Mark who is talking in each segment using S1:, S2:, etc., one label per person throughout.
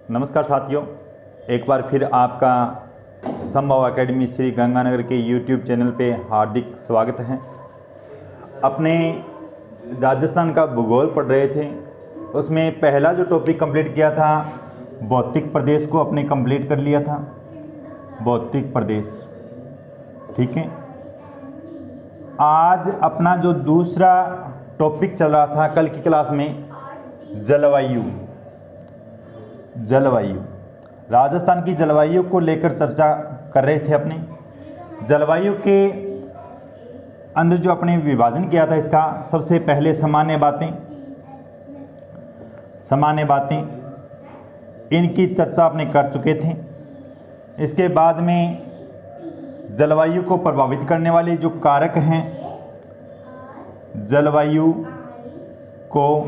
S1: नमस्कार साथियों, एक बार फिर आपका संभव एकेडमी श्री गंगानगर के यूट्यूब चैनल पे हार्दिक स्वागत है। अपने राजस्थान का भूगोल पढ़ रहे थे, उसमें पहला जो टॉपिक कंप्लीट किया था भौतिक प्रदेश को अपने कंप्लीट कर लिया था। भौतिक प्रदेश, ठीक है। आज अपना जो दूसरा टॉपिक चल रहा था कल की क्लास में, जलवायु। राजस्थान की जलवायु को लेकर चर्चा कर रहे थे। अपने जलवायु के अंदर जो अपने विभाजन किया था इसका, सबसे पहले सामान्य बातें इनकी चर्चा अपने कर चुके थे। इसके बाद में जलवायु को प्रभावित करने वाले जो कारक हैं, जलवायु को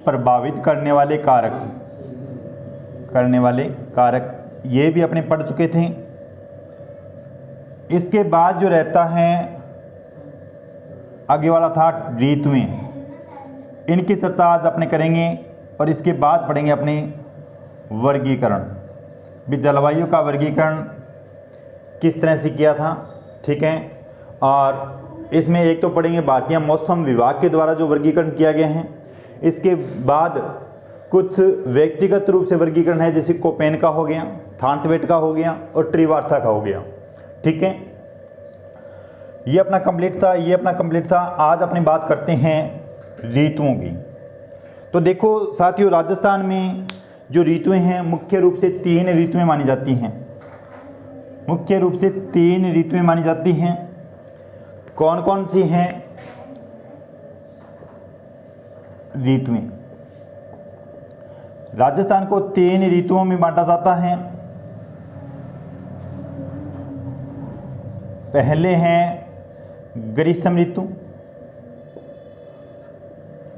S1: प्रभावित करने वाले कारक ये भी अपने पढ़ चुके थे। इसके बाद जो रहता है आगे वाला था ऋतुएं, इनकी चर्चा आज अपने करेंगे। और इसके बाद पढ़ेंगे अपने वर्गीकरण, भी जलवायु का वर्गीकरण किस तरह से किया था, ठीक है। और इसमें एक तो पढ़ेंगे भारतीय मौसम विभाग के द्वारा जो वर्गीकरण किया गया है। इसके बाद कुछ व्यक्तिगत रूप से वर्गीकरण है, जैसे कोपेन का हो गया, थानथवेट का हो गया और ट्रिवार्था का हो गया, ठीक है। ये अपना कंप्लीट था। आज अपनी बात करते हैं ऋतुओं की। तो देखो साथियों, राजस्थान में जो ऋतुएं हैं मुख्य रूप से तीन ऋतुएं मानी जाती हैं। कौन कौन सी हैं ऋतुएं? राजस्थान को तीन ऋतुओं में बांटा जाता है। पहले हैं ग्रीष्म ऋतु,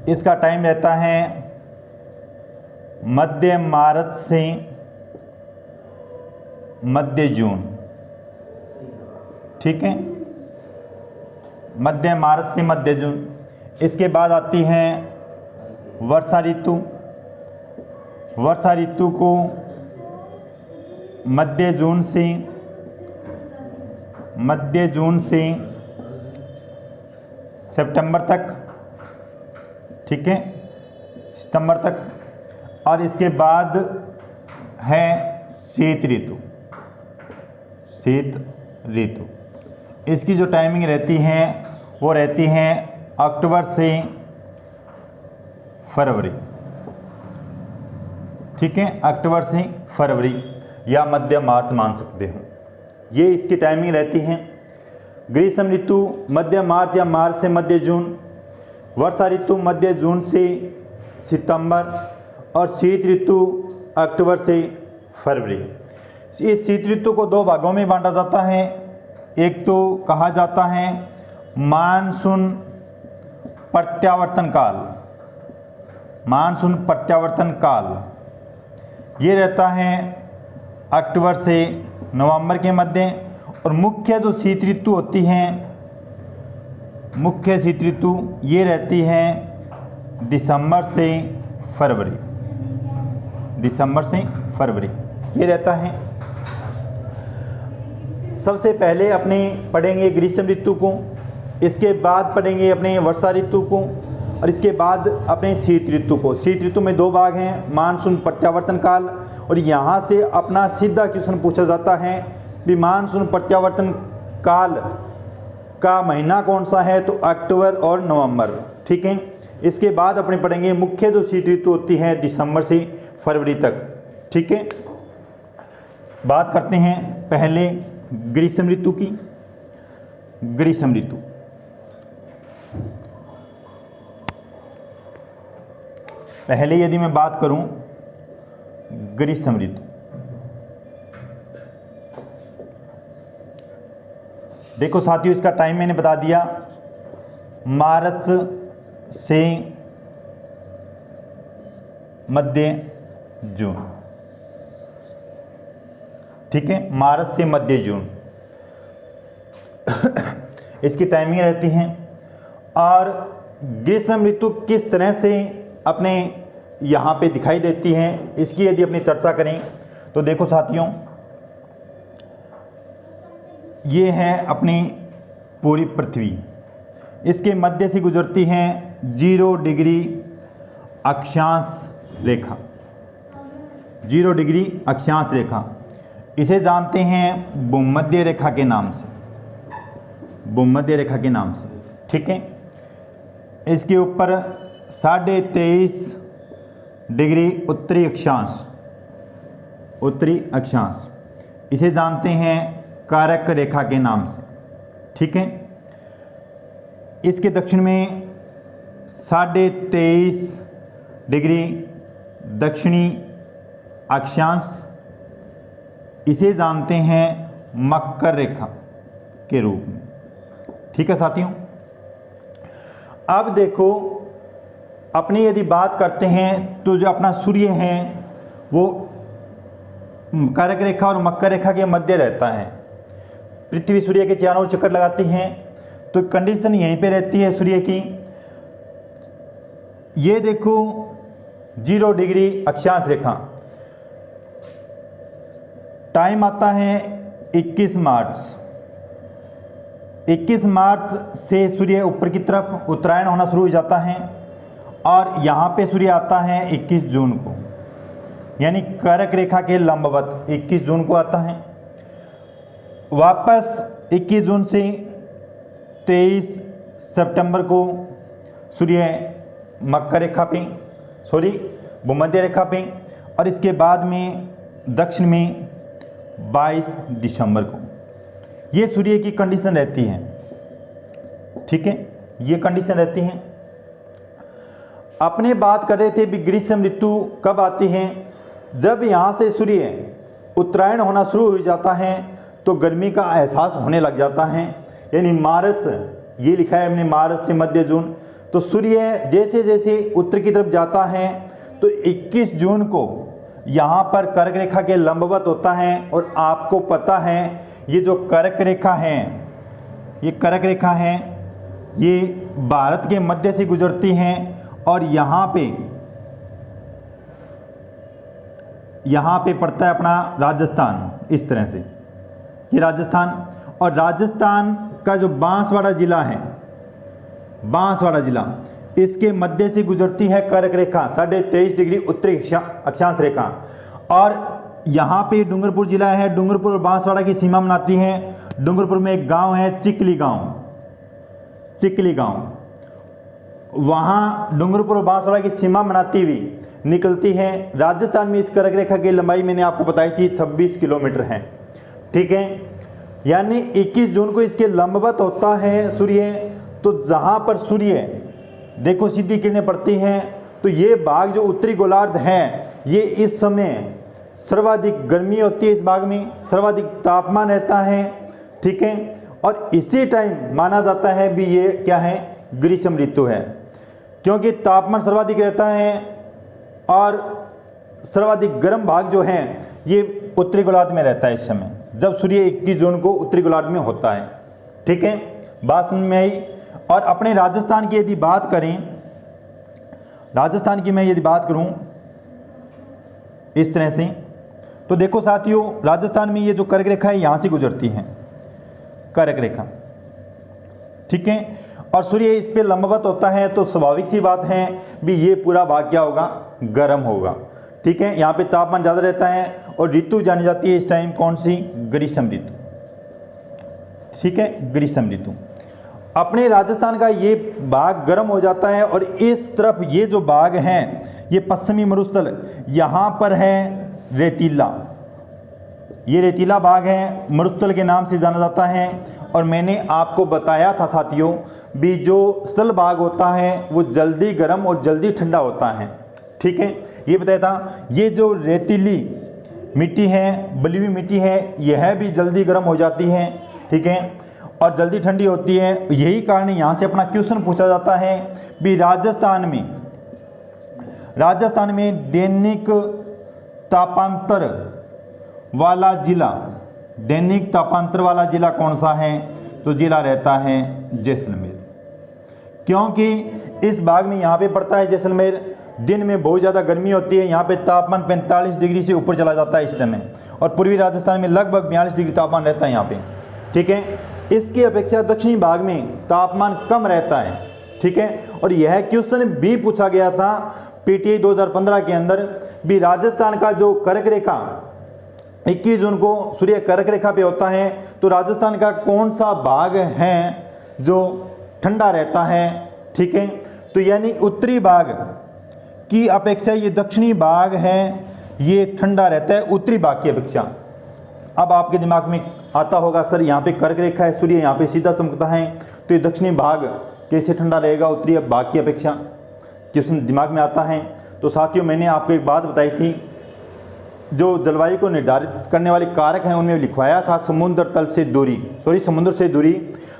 S1: इसका टाइम रहता है मध्य मार्च से मध्य जून, ठीक है, मध्य मार्च से मध्य जून। इसके बाद आती है वर्षा ऋतु को मध्य जून से सितंबर तक, ठीक है, सितंबर तक। और इसके बाद है शीत ऋतु। इसकी जो टाइमिंग रहती है वो रहती है अक्टूबर से फरवरी, ठीक है, अक्टूबर से फरवरी या मध्य मार्च मान सकते हो। ये इसकी टाइमिंग रहती है। ग्रीष्म ऋतु मध्य मार्च या मार्च से मध्य जून, वर्षा ऋतु मध्य जून से सितंबर और शीत ऋतु अक्टूबर से फरवरी। इस शीत ऋतु को दो भागों में बांटा जाता है। एक तो कहा जाता है मानसून प्रत्यावर्तन काल, ये रहता है अक्टूबर से नवंबर के मध्य। और मुख्य जो शीत ऋतु होती है, मुख्य शीत ऋतु ये रहती है दिसंबर से फरवरी, ये रहता है। सबसे पहले अपने पढ़ेंगे ग्रीष्म ऋतु को, इसके बाद पढ़ेंगे अपने वर्षा ऋतु को और इसके बाद अपने शीत ऋतु को। शीत ऋतु में दो भाग हैं, मानसून प्रत्यावर्तन काल। और यहाँ से अपना सीधा क्वेश्चन पूछा जाता है कि मानसून प्रत्यावर्तन काल का महीना कौन सा है, तो अक्टूबर और नवंबर, ठीक है। इसके बाद अपने पढ़ेंगे मुख्य जो शीत ऋतु होती है दिसंबर से फरवरी तक, ठीक है। बात करते हैं पहले ग्रीष्म ऋतु की। ग्रीष्म ऋतु, पहले यदि मैं बात करूं ग्रीष्म ऋतु, देखो साथियों, इसका टाइम मैंने बता दिया, मार्च से मध्य जून, ठीक है, मार्च से मध्य जून इसकी टाइमिंग रहती है। और ग्रीष्म ऋतु किस तरह से अपने यहाँ पे दिखाई देती हैं। इसकी यदि अपनी चर्चा करें तो देखो साथियों, ये है अपनी पूरी पृथ्वी, इसके मध्य से गुजरती हैं 0 डिग्री अक्षांश रेखा, 0 डिग्री अक्षांश रेखा। इसे जानते हैं भूमध्य रेखा के नाम से, भूमध्य रेखा के नाम से, ठीक है। इसके ऊपर 23.5 डिग्री उत्तरी अक्षांश, उत्तरी अक्षांश, इसे जानते हैं कारक रेखा के नाम से, ठीक है। इसके दक्षिण में 23.5 डिग्री दक्षिणी अक्षांश, इसे जानते हैं मकर रेखा के रूप में, ठीक है साथियों। अब देखो, अपनी यदि बात करते हैं तो जो अपना सूर्य है वो कारक रेखा और मकर रेखा के मध्य रहता है। पृथ्वी सूर्य के चारों ओर चक्कर लगाती है, तो कंडीशन यहीं पे रहती है सूर्य की। ये देखो 0 डिग्री अक्षांश रेखा, टाइम आता है 21 मार्च। 21 मार्च से सूर्य ऊपर की तरफ उत्तरायण होना शुरू हो जाता है और यहाँ पे सूर्य आता है 21 जून को, यानी कारक रेखा के लंबवत 21 जून को आता है। वापस 21 जून से 23 सितंबर को सूर्य मकर रेखा पे, भूमध्य रेखा पे, और इसके बाद में दक्षिण में 22 दिसंबर को। ये सूर्य की कंडीशन रहती है, ठीक है, ये कंडीशन रहती है। अपने बात कर रहे थे भी ग्रीष्म ऋतु कब आती है, जब यहाँ से सूर्य उत्तरायण होना शुरू हो जाता है तो गर्मी का एहसास होने लग जाता है, यानी मार्च, ये लिखा है हमने मार्च से मध्य जून। तो सूर्य जैसे जैसे उत्तर की तरफ जाता है तो 21 जून को यहाँ पर कर्क रेखा के लंबवत होता है। और आपको पता है ये जो कर्क रेखा है, ये कर्क रेखा है, ये भारत के मध्य से गुजरती हैं और यहाँ पे पड़ता है अपना राजस्थान, इस तरह से ये राजस्थान। और राजस्थान का जो बांसवाड़ा जिला है, बांसवाड़ा जिला, इसके मध्य से गुजरती है कर्क रेखा 23.5 डिग्री उत्तरी अक्षांश रेखा। और यहाँ पे डूंगरपुर जिला है, डूंगरपुर और बांसवाड़ा की सीमा बनाती है। डूंगरपुर में एक गांव है चिकली गांव, चिकली गांव, वहाँ डूंगरपुर और बांसवाड़ा की सीमा बनाती हुई निकलती है। राजस्थान में इस कर्क रेखा की लंबाई मैंने आपको बताई थी 26 किलोमीटर है, ठीक है। यानी 21 जून को इसके लंबवत होता है सूर्य। तो जहाँ पर सूर्य देखो सीधी किरणें पड़ती हैं, तो ये भाग जो उत्तरी गोलार्ध है, ये इस समय सर्वाधिक गर्मी होती है, इस भाग में सर्वाधिक तापमान रहता है, ठीक है। और इसी टाइम माना जाता है भी ये क्या है, ग्रीष्म ऋतु है, क्योंकि तापमान सर्वाधिक रहता है और सर्वाधिक गर्म भाग जो है ये उत्तरी गोलार्ध में रहता है इस समय, जब सूर्य 21 जून को उत्तरी गोलार्ध में होता है, ठीक है। बात समझ में आई। और अपने राजस्थान की यदि बात करें, राजस्थान की मैं यदि बात करूं इस तरह से, तो देखो साथियों, राजस्थान में ये जो कर्क रेखा है यहाँ से गुजरती है, कर्क रेखा, ठीक है। और सूर्य इस पे लंबवत होता है, तो स्वाभाविक सी बात है भी ये पूरा भाग क्या होगा, गर्म होगा, ठीक है। यहाँ पे तापमान ज़्यादा रहता है और ऋतु जानी जाती है इस टाइम कौन सी, ग्रीष्म ऋतु, ठीक है, ग्रीष्म ऋतु। अपने राजस्थान का ये भाग गर्म हो जाता है और इस तरफ ये जो भाग है, ये पश्चिमी मरुस्थल, यहाँ पर है रेतीला, ये रेतीला भाग है, मरुस्थल के नाम से जाना जाता है। और मैंने आपको बताया था साथियों भी जो स्थल भाग होता है वो जल्दी गर्म और जल्दी ठंडा होता है, ठीक है, ये बताया था। ये जो रेतीली मिट्टी है, बली हुई मिट्टी है, यह भी जल्दी गर्म हो जाती है, ठीक है, और जल्दी ठंडी होती है। यही कारण यहाँ से अपना क्वेश्चन पूछा जाता है भी राजस्थान में दैनिक तापांतर वाला जिला, दैनिक तापांतर वाला जिला कौन सा है, तो जिला रहता है जैसलमेर, क्योंकि इस भाग में यहाँ पे पड़ता है जैसलमेर, दिन में बहुत ज़्यादा गर्मी होती है, यहाँ पे तापमान 45 डिग्री से ऊपर चला जाता है इस समय, और पूर्वी राजस्थान में लगभग 42 डिग्री तापमान रहता है यहाँ पे, ठीक है। इसकी अपेक्षा दक्षिणी भाग में तापमान कम रहता है, ठीक है। और यह क्वेश्चन भी पूछा गया था पीटीआई 2015 के अंदर भी, राजस्थान का जो कर्क रेखा 21 जून को सूर्य कर्क रेखा पे होता है, तो राजस्थान का कौन सा भाग है जो ठंडा रहता है, ठीक है। तो यानी उत्तरी भाग की अपेक्षा ये दक्षिणी भाग है, ये ठंडा रहता है उत्तरी भाग की अपेक्षा। अब आपके दिमाग में आता होगा सर यहाँ पे कर्क रेखा है, सूर्य यहाँ पे सीधा चमकता है, तो ये दक्षिणी भाग कैसे ठंडा रहेगा उत्तरी भाग की अपेक्षा, क्वेश्चन दिमाग में आता है। तो साथियों, मैंने आपको एक बात बताई थी, जो जलवायु को निर्धारित करने वाले कारक हैं उनमें लिखवाया था समुद्र तल से दूरी, समुद्र से दूरी।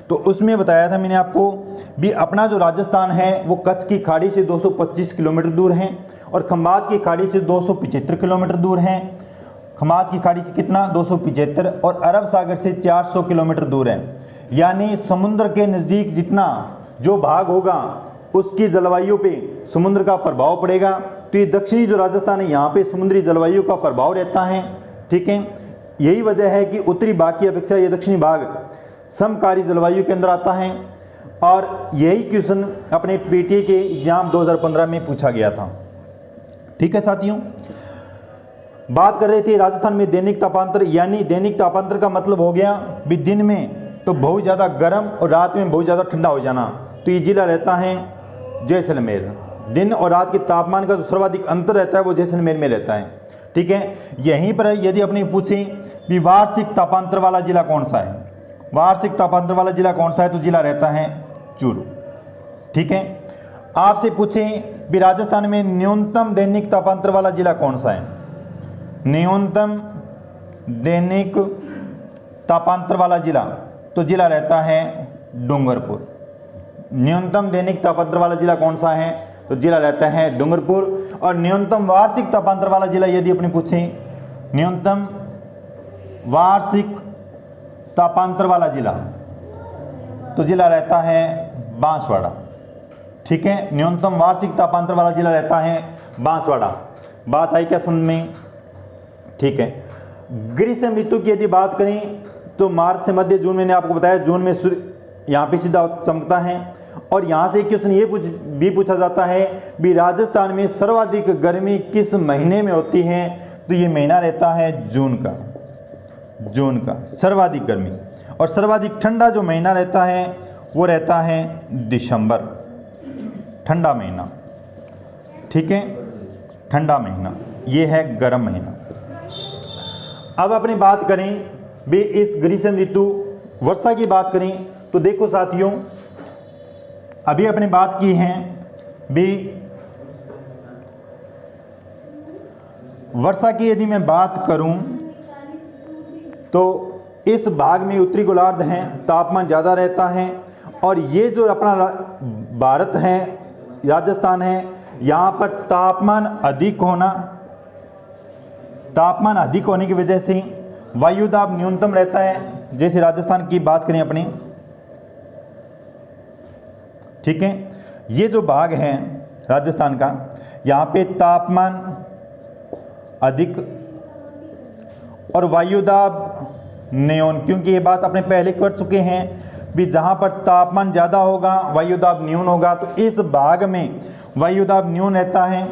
S1: तो उसमें बताया था मैंने आपको भी, अपना जो राजस्थान है वो कच्छ की खाड़ी से 225 किलोमीटर दूर है, और खंबात की खाड़ी से 275 किलोमीटर दूर है। खंबात की खाड़ी से कितना 275, और अरब सागर से 400 किलोमीटर दूर है। यानी समुद्र के नज़दीक जितना जो भाग होगा उसकी जलवायु पे समुद्र का प्रभाव पड़ेगा। तो ये दक्षिणी जो राजस्थान है यहाँ पे समुद्री जलवायु का प्रभाव रहता है, ठीक है। यही वजह है कि उत्तरी भाग की अपेक्षा ये दक्षिणी भाग समकारी जलवायु के अंदर आता है, और यही क्वेश्चन अपने पीटीआई के एग्जाम 2015 में पूछा गया था, ठीक है साथियों। बात कर रहे थे राजस्थान में दैनिक तापांतर, यानी दैनिक तापांतर का मतलब हो गया भी दिन में तो बहुत ज़्यादा गर्म और रात में बहुत ज़्यादा ठंडा हो जाना। तो ये जिला रहता है जैसलमेर। दिन और रात के तापमान का जो सर्वाधिक अंतर रहता है वो जैसलमेर में रहता है, ठीक है। यहीं पर यदि अपने पूछें कि वार्षिक तापांतर वाला जिला कौन सा है, वार्षिक तापांतर वाला जिला कौन सा है, तो जिला रहता है चूरू, ठीक है। आपसे पूछें भी राजस्थान में न्यूनतम दैनिक तापांतर वाला जिला कौन सा है, न्यूनतम दैनिक तापांतर वाला जिला, तो जिला रहता है डूंगरपुर। न्यूनतम दैनिक तापांतर वाला जिला कौन सा है, तो जिला रहता है डूंगरपुर। और न्यूनतम वार्षिक तापांतर वाला जिला यदि अपने पूछें, न्यूनतम वार्षिक तापांतर वाला जिला, तो जिला रहता है बांसवाड़ा, ठीक है। न्यूनतम वार्षिक तापांतर वाला जिला रहता है बांसवाड़ा। बात आई क्या समझ में, ठीक है। ग्रीष्म ऋतु की यदि बात करें तो मार्च से मध्य जून, मैंने आपको बताया जून में सूर्य यहाँ पे सीधा चमकता है। और यहाँ से क्वेश्चन ये भी पूछा जाता है भी राजस्थान में सर्वाधिक गर्मी किस महीने में होती है, तो ये महीना रहता है जून का, जून का सर्वाधिक गर्मी। और सर्वाधिक ठंडा जो महीना रहता है वो रहता है दिसंबर, ठंडा महीना, ठीक है, ठंडा महीना, ये है गर्म महीना। अब अपनी बात करें भी इस ग्रीष्म ऋतु वर्षा की बात करें तो देखो साथियों, अभी अपने बात की है भी वर्षा की, यदि मैं बात करूं तो इस भाग में उत्तरी गोलार्ध है, तापमान ज़्यादा रहता है। और ये जो अपना भारत है, राजस्थान है, यहाँ पर तापमान अधिक होने की वजह से वायुदाब न्यूनतम रहता है। जैसे राजस्थान की बात करें अपनी, ठीक है, ये जो भाग है राजस्थान का, यहाँ पे तापमान अधिक और वायुदाब न्यून, क्योंकि ये बात अपने पहले कर चुके हैं भी जहाँ पर तापमान ज़्यादा होगा वायुदाब न्यून होगा, तो इस भाग में वायुदाब न्यून रहता है।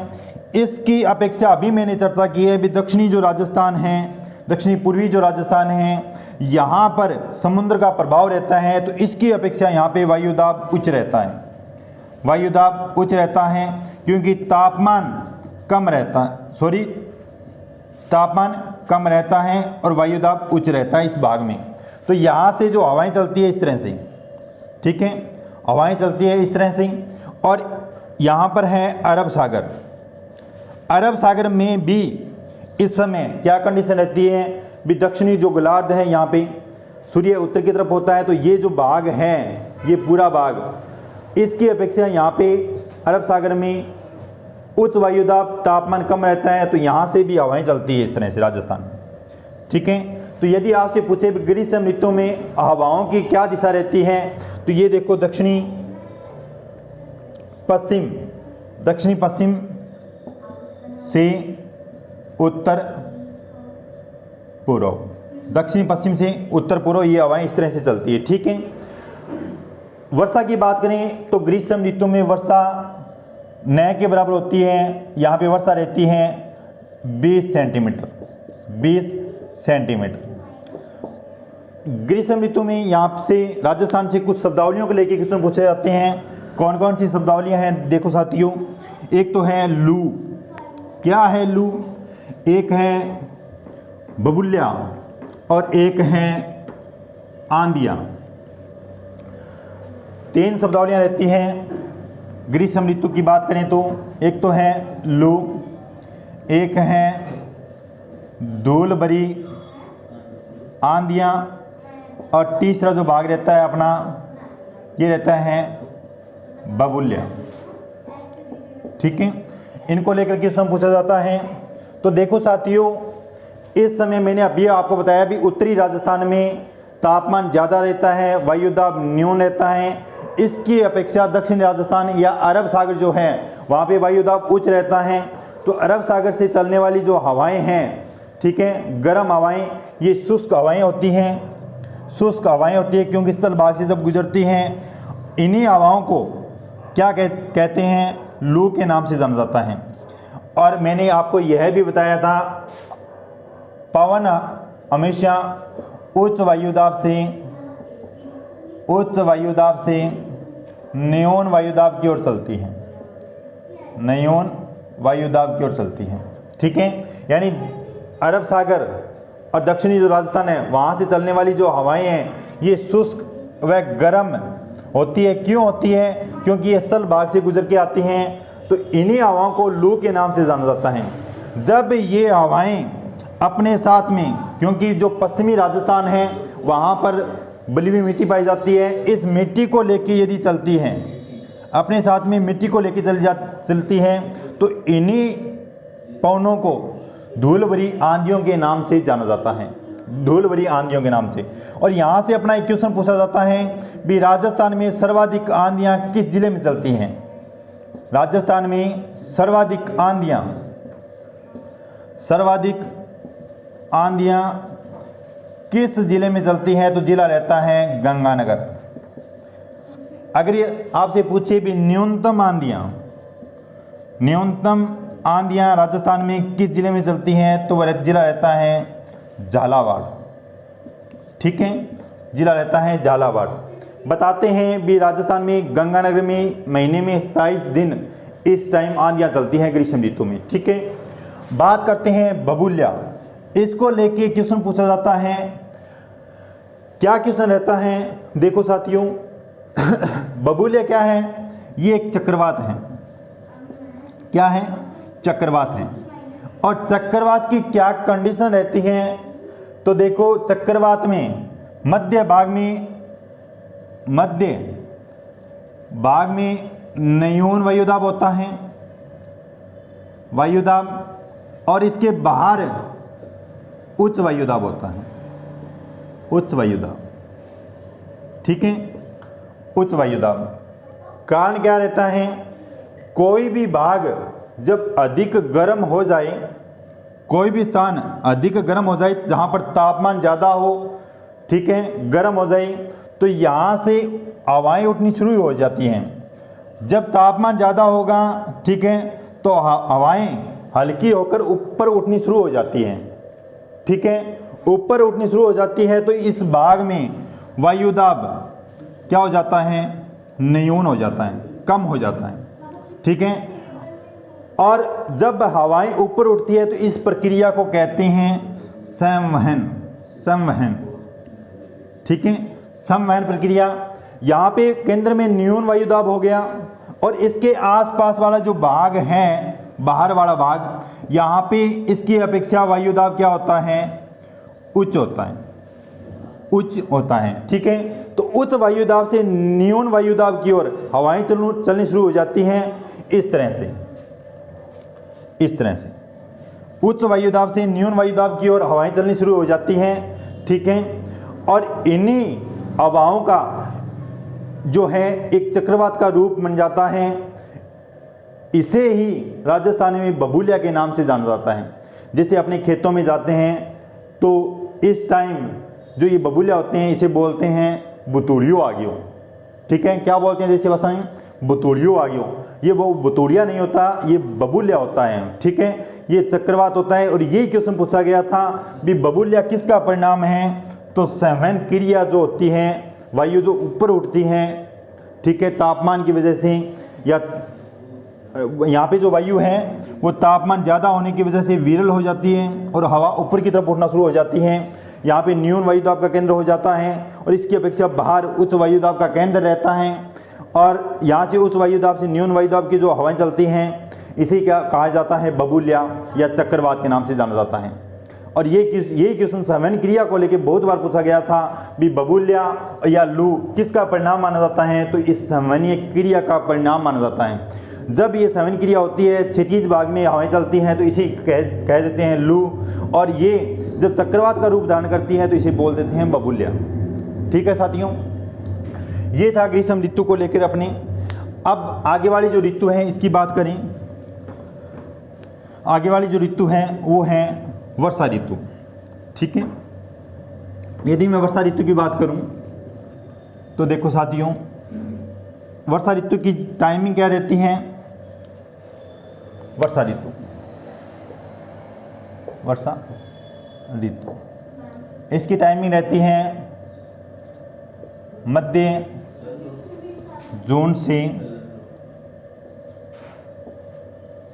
S1: इसकी अपेक्षा अभी मैंने चर्चा की है भी दक्षिणी जो राजस्थान है, दक्षिणी पूर्वी जो राजस्थान है, यहाँ पर समुद्र का प्रभाव रहता है, तो इसकी अपेक्षा यहाँ पे वायुदाब उच्च रहता है, वायुदाब उच्च रहता है क्योंकि तापमान कम रहता है, तापमान कम रहता है और वायुदाब उच्च रहता है इस भाग में। तो यहाँ से जो हवाएं चलती है इस तरह से, ठीक है, हवाएं चलती है इस तरह से। और यहाँ पर है अरब सागर, अरब सागर में भी इस समय क्या कंडीशन रहती है भी दक्षिणी जो गोलार्ध है, यहाँ पे सूर्य उत्तर की तरफ होता है, तो ये जो भाग है, ये पूरा भाग, इसकी अपेक्षा यहाँ पे अरब सागर में उच्च वायुदाब, तापमान कम रहता है, तो यहाँ से भी हवाएं चलती है इस तरह से राजस्थान में, ठीक है। तो यदि आपसे पूछे ग्रीष्म ऋतु में हवाओं की क्या दिशा रहती है, तो ये देखो दक्षिणी पश्चिम से उत्तर पूर्व, दक्षिण पश्चिम से उत्तर पूर्व ये हवाएं इस तरह से चलती है। ठीक है। वर्षा की बात करें तो ग्रीष्म ऋतु में वर्षा न के बराबर होती है। यहाँ पे वर्षा रहती है 20 सेंटीमीटर, 20 सेंटीमीटर। ग्रीष्म ऋतु में यहाँ से राजस्थान से कुछ शब्दावलियों को लेकर क्वेश्चन पूछे जाते हैं। कौन कौन सी शब्दावलियाँ हैं देखो साथियों। एक तो है लू। क्या है लू? एक है बबुल्या और एक है आंधिया। 3 शब्दावलियाँ रहती हैं ग्रीष्म ऋतु की बात करें तो। एक तो है लू, एक है धूल भरी आंधियाँ और तीसरा जो भाग रहता है अपना ये रहता है बबुल्या। ठीक है। इनको लेकर के क्वेश्चन पूछा जाता है। तो देखो साथियों, इस समय मैंने अभी आपको बताया भी उत्तरी राजस्थान में तापमान ज़्यादा रहता है, वायुदाब न्यून रहता है। इसकी अपेक्षा दक्षिण राजस्थान या अरब सागर जो है वहाँ पे वायुदाब उच्च रहता है। तो अरब सागर से चलने वाली जो हवाएं हैं, ठीक है, गर्म हवाएं, ये शुष्क हवाएं होती हैं। शुष्क हवाएं होती है क्योंकि स्थल भाग से जब गुजरती हैं, इन्हीं हवाओं को क्या कहते हैं? लू के नाम से जाना जाता है। और मैंने आपको यह भी बताया था पवन हमेशा उच्च वायुदाब से न्यून वायुदाब की ओर चलती है, न्यून वायुदाब की ओर चलती है। ठीक है। यानी अरब सागर और दक्षिणी जो राजस्थान है वहाँ से चलने वाली जो हवाएं हैं ये शुष्क व गर्म होती है। क्यों होती है? क्योंकि ये स्थल भाग से गुजर के आती हैं। तो इन्हीं हवाओं को लू के नाम से जाना जाता है। जब ये हवाएं अपने साथ में, क्योंकि जो पश्चिमी राजस्थान है वहाँ पर बली हुई मिट्टी पाई जाती है, इस मिट्टी को लेके यदि चलती हैं, अपने साथ में मिट्टी को लेके चलती हैं, तो इन्हीं पवनों को धूल भरी आंधियों के नाम से जाना जाता है, धूल भरी आंधियों के नाम से। और यहाँ से अपना एक क्वेश्चन पूछा जाता है भी राजस्थान में सर्वाधिक आंधियाँ किस जिले में चलती हैं? राजस्थान में सर्वाधिक आंधियाँ किस जिले में चलती हैं? तो जिला रहता है गंगानगर। अगर ये आपसे पूछे भी न्यूनतम आंधियाँ राजस्थान में किस जिले में चलती हैं, तो वह जिला रहता है झालावाड़। ठीक है, जिला रहता है झालावाड़। बताते हैं भी राजस्थान में गंगानगर में महीने में 27 दिन इस टाइम आंधियाँ चलती हैं ग्रीष्म ऋतु में। ठीक है। बात करते हैं बबुल्या। इसको लेके क्वेश्चन पूछा जाता है। क्या क्वेश्चन रहता है देखो साथियों। बबुल्या क्या है? ये एक चक्रवात है। क्या है? चक्रवात है। और चक्रवात की क्या कंडीशन रहती है? तो देखो चक्रवात में मध्य भाग में न्यून वायुदाब होता है, और इसके बाहर उच्च वायुदाब होता है, उच्च वायुदाब। ठीक है, उच्च वायुदाब। कारण क्या रहता है? कोई भी भाग जब अधिक गर्म हो जाए, कोई भी स्थान अधिक गर्म हो जाए जहाँ पर तापमान ज़्यादा हो, ठीक है, गर्म हो जाए, तो यहाँ से हवाएं उठनी शुरू हो जाती हैं। जब तापमान ज़्यादा होगा, ठीक है, तो हवाएं हल्की होकर ऊपर उठनी शुरू हो जाती हैं। ठीक है, ऊपर उठनी शुरू हो जाती है तो इस भाग में वायुदाब क्या हो जाता है? न्यून हो जाता है, कम हो जाता है। ठीक है। और जब हवाएं ऊपर उठती है तो इस प्रक्रिया को कहते हैं संवहन। ठीक है, संवहन प्रक्रिया। यहाँ पे केंद्र में न्यून वायुदाब हो गया और इसके आसपास वाला जो भाग है, बाहर वाला भाग, यहाँ पे इसकी अपेक्षा वायुदाब क्या होता है? उच्च होता है। ठीक है, तो उच्च वायुदाब से न्यून वायुदाब की ओर हवाएं चलनी शुरू हो जाती हैं। इस तरह से उच्च वायुदाब से न्यून वायुदाब की ओर हवाएं चलनी शुरू हो जाती हैं। ठीक है, और इन्हीं हवाओं का जो है एक चक्रवात का रूप बन जाता है। इसे ही राजस्थान में बबूलिया के नाम से जाना जाता है। जैसे अपने खेतों में जाते हैं तो इस टाइम जो ये बबूलिया होते हैं इसे बोलते हैं बुतुड़ियो आ गयो। ठीक है, क्या बोलते हैं जैसे भाषा में? बुतुड़ियो आ गयो। ये वो बुतुड़िया नहीं होता, ये बबूलिया होता है। ठीक है, ये चक्रवात होता है। और यही क्वेश्चन पूछा गया था भी बबूलिया किसका परिणाम है? तो संवहन क्रिया जो होती है, वायु जो ऊपर उठती है, ठीक है, तापमान की वजह से, या यहाँ पे जो वायु है वो तापमान ज़्यादा होने की वजह से विरल हो जाती है और हवा ऊपर की तरफ उठना शुरू हो जाती है। यहाँ पे न्यून वायुदाब का केंद्र हो जाता है और इसकी अपेक्षा बाहर उच्च वायुदाब का केंद्र रहता है। और यहाँ से उच्च वायुदाब से न्यून वायुदाब की जो हवाएं चलती हैं, इसी का कहा जाता है बबूलिया या चक्रवात के नाम से जाना जाता है। और यही क्वेश्चन संवहन क्रिया को लेकर बहुत बार पूछा गया था भी बबूलिया या लू किसका परिणाम माना जाता है? तो इस संवहनीय क्रिया का परिणाम माना जाता है। जब ये संवहन क्रिया होती है, क्षितिज भाग में हवाएं चलती हैं, तो इसे कह देते हैं लू। और ये जब चक्रवात का रूप धारण करती है तो इसे बोल देते हैं बबूलिया। ठीक है साथियों, ये था ग्रीष्म ऋतु को लेकर अपने। अब आगे वाली जो ऋतु है इसकी बात करें। आगे वाली जो ऋतु है वो है वर्षा ऋतु। ठीक है, यदि मैं वर्षा ऋतु की बात करूं तो देखो साथियों, वर्षा ऋतु की टाइमिंग क्या रहती है? वर्षा ऋतु इसकी टाइमिंग रहती है मध्य जून से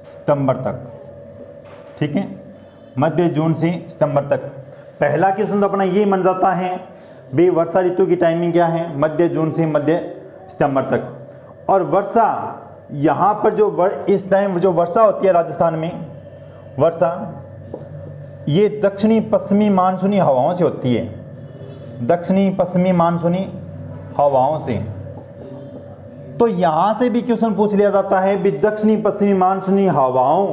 S1: सितंबर तक। ठीक है, मध्य जून से सितंबर तक। पहला क्वेश्चन तो अपना ये बन जाता है भी वर्षा ऋतु की टाइमिंग क्या है? मध्य जून से मध्य सितंबर तक। और वर्षा यहाँ पर जो इस टाइम जो वर्षा होती है राजस्थान में, वर्षा ये दक्षिणी पश्चिमी मानसूनी हवाओं से होती है। दक्षिणी पश्चिमी मानसूनी हवाओं से। तो यहाँ से भी क्वेश्चन पूछ लिया जाता है भी दक्षिणी पश्चिमी मानसूनी हवाओं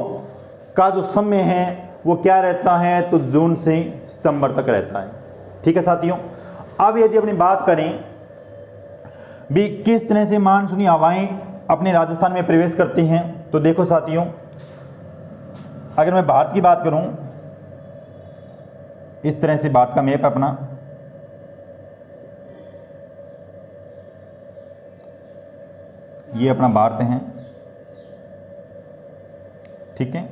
S1: का जो समय है वो क्या रहता है? तो जून से सितंबर तक रहता है। ठीक है साथियों, अब यदि अपनी बात करें भी किस तरह से मानसूनी हवाएं अपने राजस्थान में प्रवेश करती हैं, तो देखो साथियों, अगर मैं भारत की बात करूं, इस तरह से भारत का मैप अपना, ये अपना भारत है। ठीक है,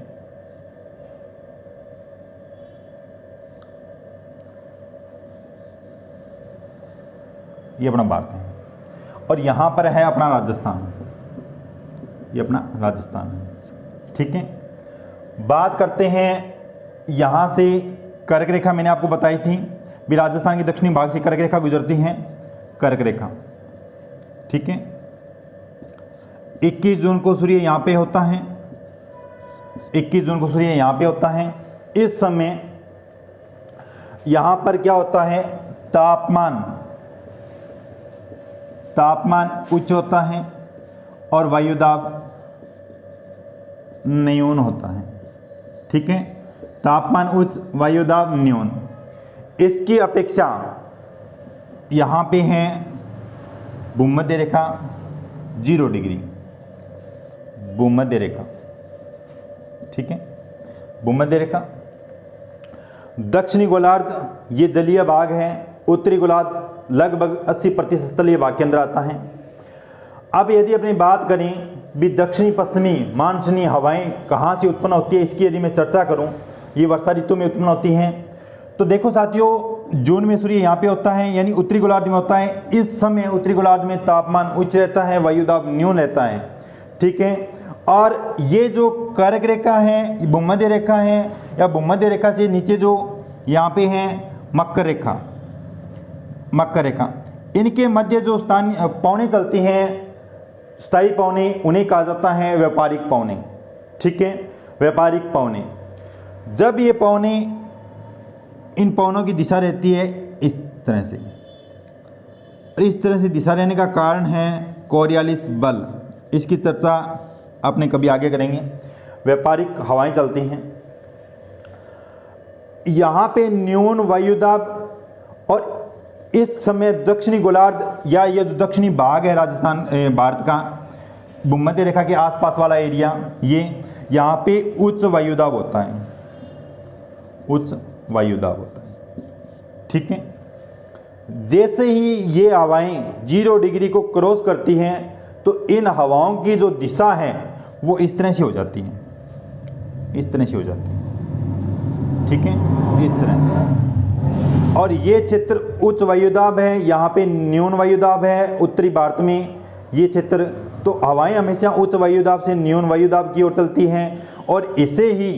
S1: ये अपना भारत है और यहां पर है अपना राजस्थान। ये अपना राजस्थान है। ठीक है, बात करते हैं यहां से कर्क रेखा। मैंने आपको बताई थी भी राजस्थान के दक्षिणी भाग से कर्क रेखा गुजरती है, कर्क रेखा। ठीक है, 21 जून को सूर्य यहां पे होता है, 21 जून को सूर्य यहां पे होता है। इस समय यहां पर क्या होता है? तापमान उच्च होता है और वायुदाब न्यून होता है। ठीक है, तापमान उच्च, वायुदाब न्यून। इसकी अपेक्षा यहाँ पे है भूमध्य रेखा 0 डिग्री, भूमध्य रेखा। ठीक है, भूमध्य रेखा। दक्षिणी गोलार्ध ये जलीय भाग है, उत्तरी गोलार्ध लगभग 80% तलीय भाग के अंदर आता है। अब यदि अपनी बात करें भी दक्षिणी पश्चिमी मानसूनी हवाएं कहाँ से उत्पन्न होती है, इसकी यदि मैं चर्चा करूं, ये वर्षा ऋतु में उत्पन्न होती हैं। तो देखो साथियों, जून में सूर्य यहाँ पे होता है, यानी उत्तरी गोलार्ध में होता है। इस समय उत्तरी गोलार्ध में तापमान उच्च रहता है, वायुदाब न्यून रहता है। ठीक है, और ये जो कर्क रेखा है, भूमध्य रेखा है, या भूमध्य रेखा से नीचे जो यहाँ पे है मकर रेखा, मकर रेखा, इनके मध्य जो स्थानीय पौने चलती हैं, स्थायी पौने, उन्हें कहा जाता है व्यापारिक पौने। ठीक है, व्यापारिक पौने। जब ये पौने, इन पौनों की दिशा रहती है इस तरह से, इस तरह से दिशा रहने का कारण है कोरियालिस बल। इसकी चर्चा अपने कभी आगे करेंगे। व्यापारिक हवाएं चलती हैं, यहाँ पे न्यून वायुदाब, और इस समय दक्षिणी गोलार्ध या ये जो दक्षिणी भाग है राजस्थान भारत का, भूमध्य रेखा के आसपास वाला एरिया, ये यहाँ पे उच्च वायुदाब होता है, उच्च वायुदाब होता है। ठीक है, जैसे ही ये हवाएं 0 डिग्री को क्रॉस करती हैं तो इन हवाओं की जो दिशा है वो इस तरह से हो जाती है, इस तरह से हो जाती है। ठीक है, इस तरह से। और ये क्षेत्र उच्च वायुदाब है, यहाँ पे न्यून वायुदाब है उत्तरी भारत में ये क्षेत्र। तो हवाएं हमेशा उच्च वायुदाब से न्यून वायुदाब की ओर चलती हैं और इसे ही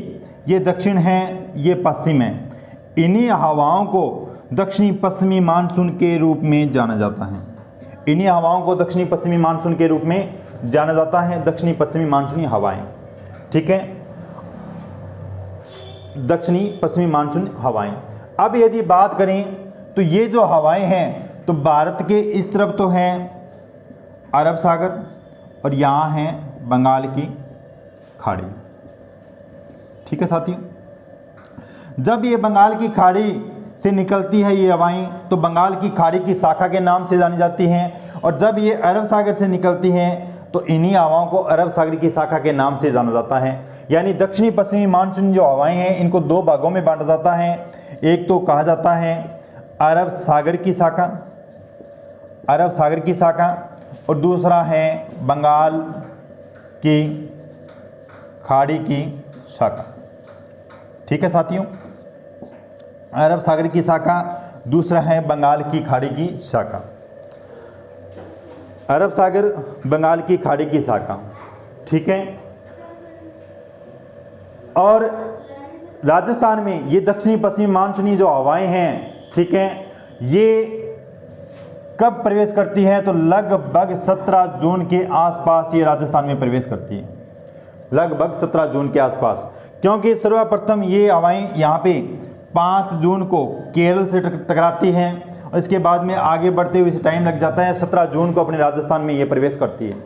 S1: ये दक्षिण है, ये पश्चिम है। इन्हीं हवाओं को दक्षिणी पश्चिमी मानसून के रूप में जाना जाता है, इन्हीं हवाओं को दक्षिणी पश्चिमी मानसून के रूप में जाना जाता है, दक्षिणी पश्चिमी मानसूनी हवाएं। ठीक है, दक्षिणी पश्चिमी मानसून हवाएं। अब यदि बात करें तो ये जो हवाएं हैं तो भारत के इस तरफ तो हैं अरब सागर और यहाँ है बंगाल की खाड़ी। ठीक है साथियों, जब ये बंगाल की खाड़ी से निकलती है ये हवाएं तो बंगाल की खाड़ी की शाखा के नाम से जानी जाती हैं, और जब ये अरब सागर से निकलती हैं तो इन्हीं हवाओं को अरब सागर की शाखा के नाम से जाना जाता है। यानी दक्षिणी पश्चिमी मानसून जो हवाएं हैं इनको 2 भागों में बांटा जाता है। एक तो कहा जाता है अरब सागर की शाखा, अरब सागर की शाखा, और दूसरा है बंगाल की खाड़ी की शाखा। ठीक है साथियों, अरब सागर की शाखा, दूसरा है बंगाल की खाड़ी की शाखा। अरब सागर, बंगाल की खाड़ी की शाखा। ठीक है, और राजस्थान में ये दक्षिणी पश्चिमी मानसूनी जो हवाएं हैं, ठीक है, ये कब प्रवेश करती है तो लगभग 17 जून के आसपास ये राजस्थान में प्रवेश करती है, लगभग 17 जून के आसपास। क्योंकि सर्वप्रथम ये हवाएं यहाँ पे 5 जून को केरल से टकराती हैं और इसके बाद में आगे बढ़ते हुए टाइम लग जाता है, 17 जून को अपने राजस्थान में ये प्रवेश करती है।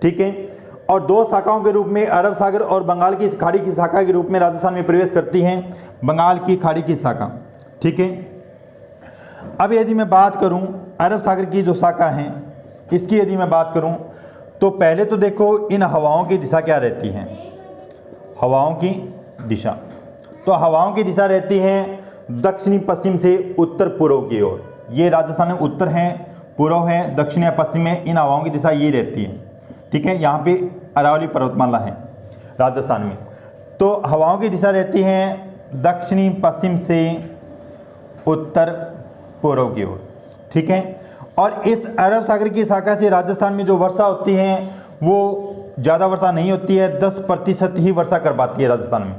S1: ठीक है, और 2 शाखाओं के रूप में अरब सागर और बंगाल की खाड़ी की शाखा के रूप में राजस्थान में प्रवेश करती हैं, बंगाल की खाड़ी की शाखा। ठीक है, अब यदि मैं बात करूं अरब सागर की जो शाखा है इसकी यदि मैं बात करूं तो पहले तो देखो इन हवाओं की दिशा क्या रहती है, हवाओं की दिशा, तो हवाओं की दिशा रहती है दक्षिणी पश्चिम से उत्तर पूर्व की ओर। ये राजस्थान में उत्तर है, पूर्व है, दक्षिण या पश्चिम में इन हवाओं की दिशा ये रहती है। ठीक है, यहाँ पे अरावली पर्वतमाला है राजस्थान में, तो हवाओं की दिशा रहती है दक्षिणी पश्चिम से उत्तर पूर्व की ओर। ठीक है, और इस अरब सागर की शाखा से राजस्थान में जो वर्षा होती है वो ज़्यादा वर्षा नहीं होती है, 10% ही वर्षा कर पाती है राजस्थान में,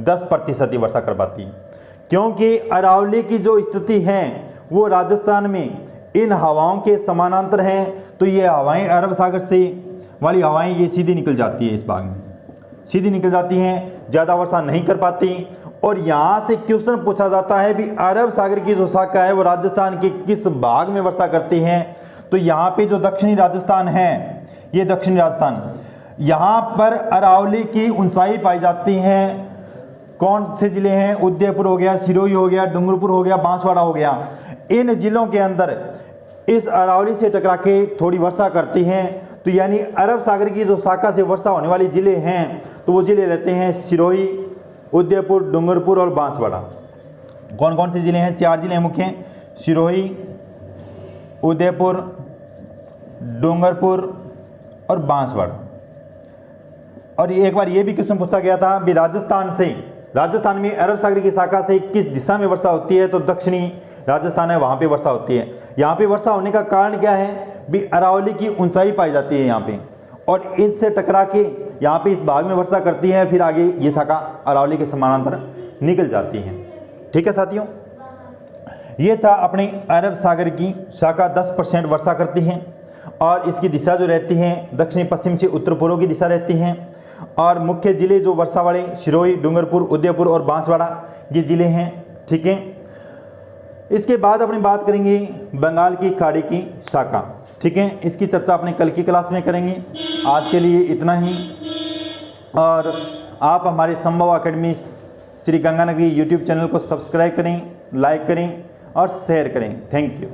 S1: 10% ही वर्षा कर पाती है। क्योंकि अरावली की जो स्थिति है वो राजस्थान में इन हवाओं के समानांतर हैं, तो ये हवाएं अरब सागर से वाली हवाएं ये सीधी निकल जाती है, इस भाग में सीधी निकल जाती हैं, ज़्यादा वर्षा नहीं कर पाती। और यहाँ से क्वेश्चन पूछा जाता है भी अरब सागर की जो शाखा है वो राजस्थान के किस भाग में वर्षा करती है, तो यहाँ पे जो दक्षिणी राजस्थान है, ये दक्षिणी राजस्थान, यहाँ पर अरावली की ऊंचाई पाई जाती है। कौन से जिले हैं, उदयपुर हो गया, सिरोही हो गया, डूंगरपुर हो गया, बांसवाड़ा हो गया, इन जिलों के अंदर इस अरावली से टकरा के थोड़ी वर्षा करती हैं। तो यानी अरब सागर की जो शाखा से वर्षा होने वाली जिले हैं तो वो जिले रहते हैं सिरोही, उदयपुर, डूंगरपुर और बांसवाड़ा। कौन कौन से जिले हैं, 4 जिले मुख्य, सिरोही, उदयपुर, डूंगरपुर और बांसवाड़ा। और एक बार ये भी क्वेश्चन पूछा गया था भी राजस्थान में अरब सागर की शाखा से किस दिशा में वर्षा होती है, तो दक्षिणी राजस्थान है वहाँ पे वर्षा होती है। यहाँ पे वर्षा होने का कारण क्या है भी अरावली की ऊंचाई पाई जाती है यहाँ पे, और इससे टकरा के यहाँ पे इस भाग में वर्षा करती है, फिर आगे ये शाखा अरावली के समानांतर निकल जाती है। ठीक है साथियों, ये था अपने अरब सागर की शाखा 10% वर्षा करती है और इसकी दिशा जो रहती है दक्षिणी पश्चिम से उत्तर पूर्व की दिशा रहती है। और मुख्य जिले जो वर्षा वाले सिरोही, डूंगरपुर, उदयपुर और बांसवाड़ा ये जिले हैं। ठीक है, इसके बाद अपनी बात करेंगे बंगाल की खाड़ी की शाखा। ठीक है, इसकी चर्चा अपने कल की क्लास में करेंगे। आज के लिए इतना ही, और आप हमारे संभव अकेडमी श्री गंगानगरी यूट्यूब चैनल को सब्सक्राइब करें, लाइक करें और शेयर करें। Thank you.